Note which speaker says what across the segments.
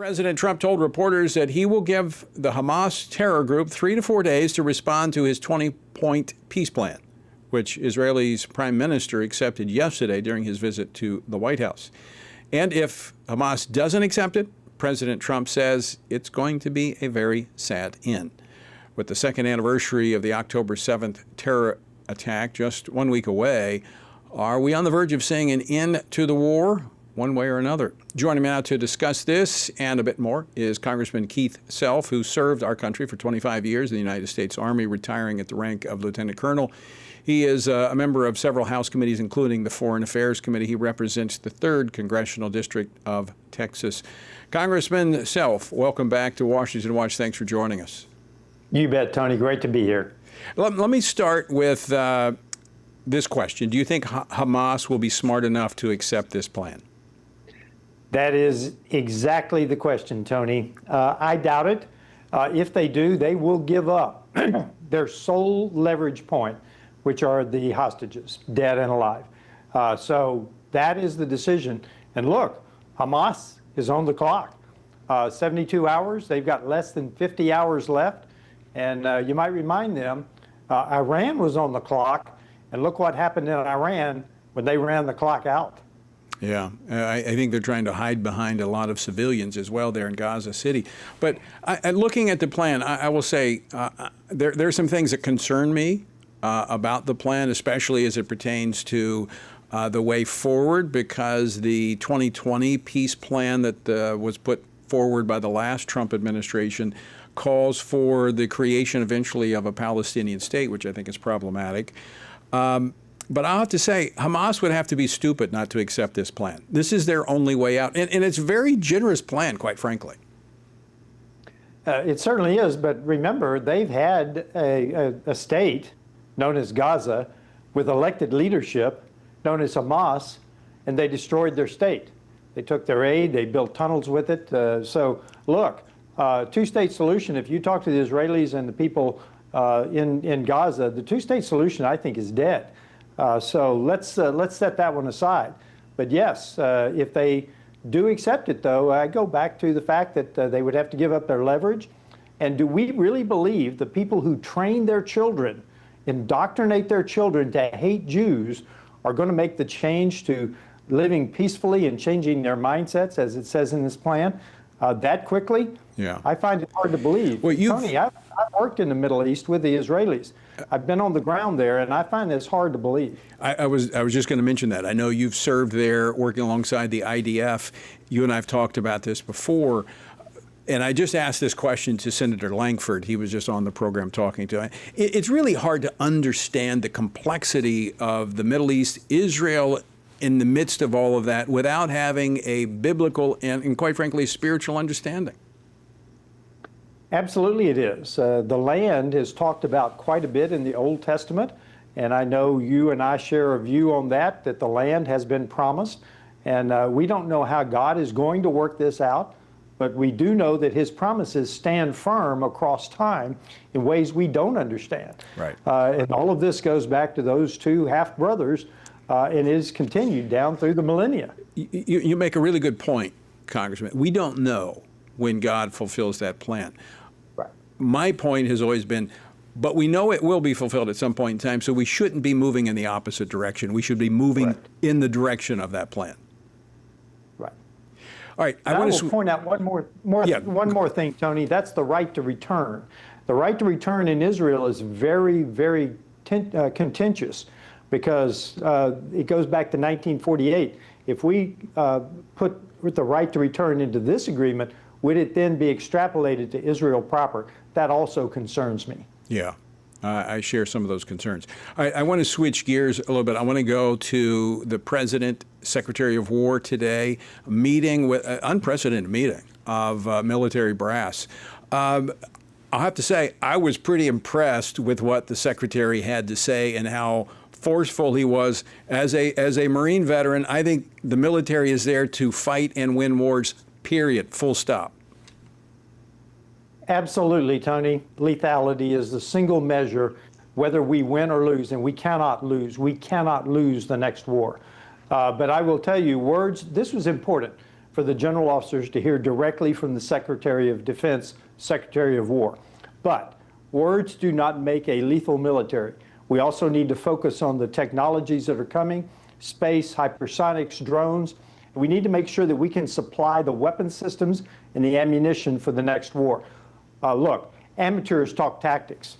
Speaker 1: President Trump told reporters that he will give the Hamas terror group 3 to 4 days to respond to his 20-point peace plan, which Israel's prime minister accepted yesterday during his visit to the White House. And if Hamas doesn't accept it, President Trump says it's going to be a very sad end. With the second anniversary of the October 7th terror attack just 1 week away, are we on the verge of seeing an end to the war, one way or another? Joining me now to discuss this and a bit more is Congressman Keith Self, who served our country for 25 years in the United States Army, retiring at the rank of Lieutenant Colonel. He is a member of several House committees, including the Foreign Affairs Committee. He represents the 3rd Congressional District of Texas. Congressman Self, welcome back to Washington Watch. Thanks for joining us.
Speaker 2: You bet, Tony. Great to be here.
Speaker 1: Let me start with this question. Do you think Hamas will be smart enough to accept this plan?
Speaker 2: That is exactly the question, Tony. I doubt it. If they do, they will give up their sole leverage point, which are the hostages, dead and alive. So that is the decision. And look, Hamas is on the clock. 72 hours. They've got less than 50 hours left. And you might remind them, Iran was on the clock. And look what happened in Iran when they ran the clock out.
Speaker 1: Yeah, I think they're trying to hide behind a lot of civilians as well there in Gaza City. But looking at the plan, I will say there are some things that concern me about the plan, especially as it pertains to the way forward, because the 2020 peace plan that was put forward by the last Trump administration calls for the creation eventually of a Palestinian state, which I think is problematic. But I'll have to say, Hamas would have to be stupid not to accept this plan. This is their only way out. And it's a very generous plan, quite frankly.
Speaker 2: It certainly is. But remember, they've had a state known as Gaza with elected leadership known as Hamas, and they destroyed their state. They took their aid. They built tunnels with it. So look, two-state solution, if you talk to the Israelis and the people in Gaza, the two-state solution, I think, is dead. So let's set that one aside. But yes, if they do accept it, though, I go back to the fact that they would have to give up their leverage. And do we really believe the people who train their children, indoctrinate their children to hate Jews, are going to make the change to living peacefully and changing their mindsets, as it says in this plan, that quickly?
Speaker 1: Yeah.
Speaker 2: I find it hard to believe.
Speaker 1: Well,
Speaker 2: Tony, I've worked in the Middle East with the Israelis. I've been on the ground there, and I find this hard to believe.
Speaker 1: I was just going to mention that. I know you've served there working alongside the IDF. You and I have talked about this before. And I just asked this question to Senator Langford. He was just on the program talking to him. It's really hard to understand the complexity of the Middle East, Israel, in the midst of all of that without having a biblical and quite frankly, spiritual understanding.
Speaker 2: Absolutely it is. The land is talked about quite a bit in the Old Testament, and I know you and I share a view on that the land has been promised, and we don't know how God is going to work this out, but we do know that his promises stand firm across time in ways we don't understand.
Speaker 1: Right.
Speaker 2: And all of this goes back to those two half-brothers, and is continued down through the millennia.
Speaker 1: You make a really good point, Congressman. We don't know when God fulfills that plan.
Speaker 2: Right.
Speaker 1: My point has always been, but we know it will be fulfilled at some point in time, so we shouldn't be moving in the opposite direction. We should be moving in the direction of that plan.
Speaker 2: Right.
Speaker 1: All right.
Speaker 2: I want to point out one more thing, Tony. That's the right to return. The right to return in Israel is very, very contentious, because it goes back to 1948. If we put the right to return into this agreement, would it then be extrapolated to Israel proper? That also concerns me.
Speaker 1: Yeah, I share some of those concerns. All right, I want to switch gears a little bit. I want to go to the President, Secretary of War today, meeting with unprecedented meeting of military brass. I'll have to say, I was pretty impressed with what the Secretary had to say and how forceful he was. As a Marine veteran, I think the military is there to fight and win wars, period, full stop.
Speaker 2: Absolutely, Tony. Lethality is the single measure whether we win or lose, and we cannot lose. We cannot lose the next war. But I will tell you, this was important. for the general officers to hear directly from the Secretary of Defense, Secretary of War. But words do not make a lethal military. We also need to focus on the technologies that are coming, space, hypersonics, drones. We need to make sure that we can supply the weapon systems and the ammunition for the next war. Look, amateurs talk tactics.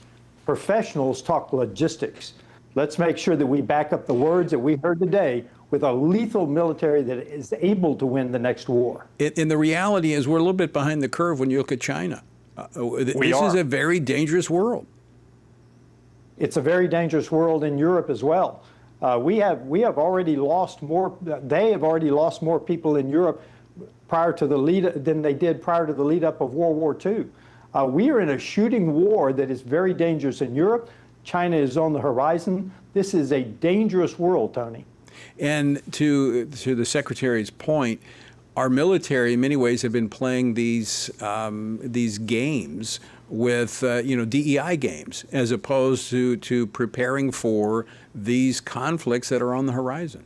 Speaker 2: Professionals talk logistics. Let's make sure that we back up the words that we heard today with a lethal military that is able to win the next war.
Speaker 1: And the reality is we're a little bit behind the curve when you look at China. This is a very dangerous world.
Speaker 2: It's a very dangerous world in Europe as well. We have already lost more. They have already lost more people in Europe prior to the lead than they did prior to the lead up of World War II. We are in a shooting war that is very dangerous in Europe. China is on the horizon. This is a dangerous world, Tony.
Speaker 1: And to the Secretary's point, our military in many ways have been playing these games with DEI games as opposed to preparing for these conflicts that are on the horizon.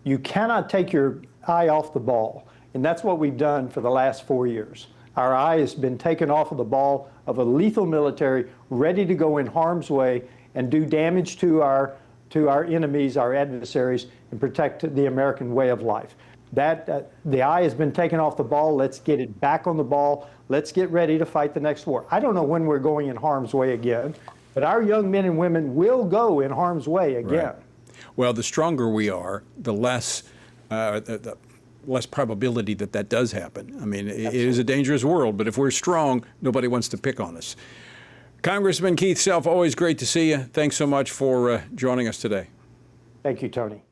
Speaker 2: You cannot take your eye off the ball, and that's what we've done for the last 4 years. Our eye has been taken off of the ball of a lethal military ready to go in harm's way and do damage to our enemies, our adversaries, and protect the American way of life. The eye has been taken off the ball. Let's get it back on the ball. Let's get ready to fight the next war. I don't know when we're going in harm's way again, but our young men and women will go in harm's way again.
Speaker 1: Right. Well, the stronger we are, the less probability that does happen. I mean, it is a dangerous world, but if we're strong, nobody wants to pick on us. Congressman Keith Self, always great to see you. Thanks so much for joining us today.
Speaker 2: Thank you, Tony.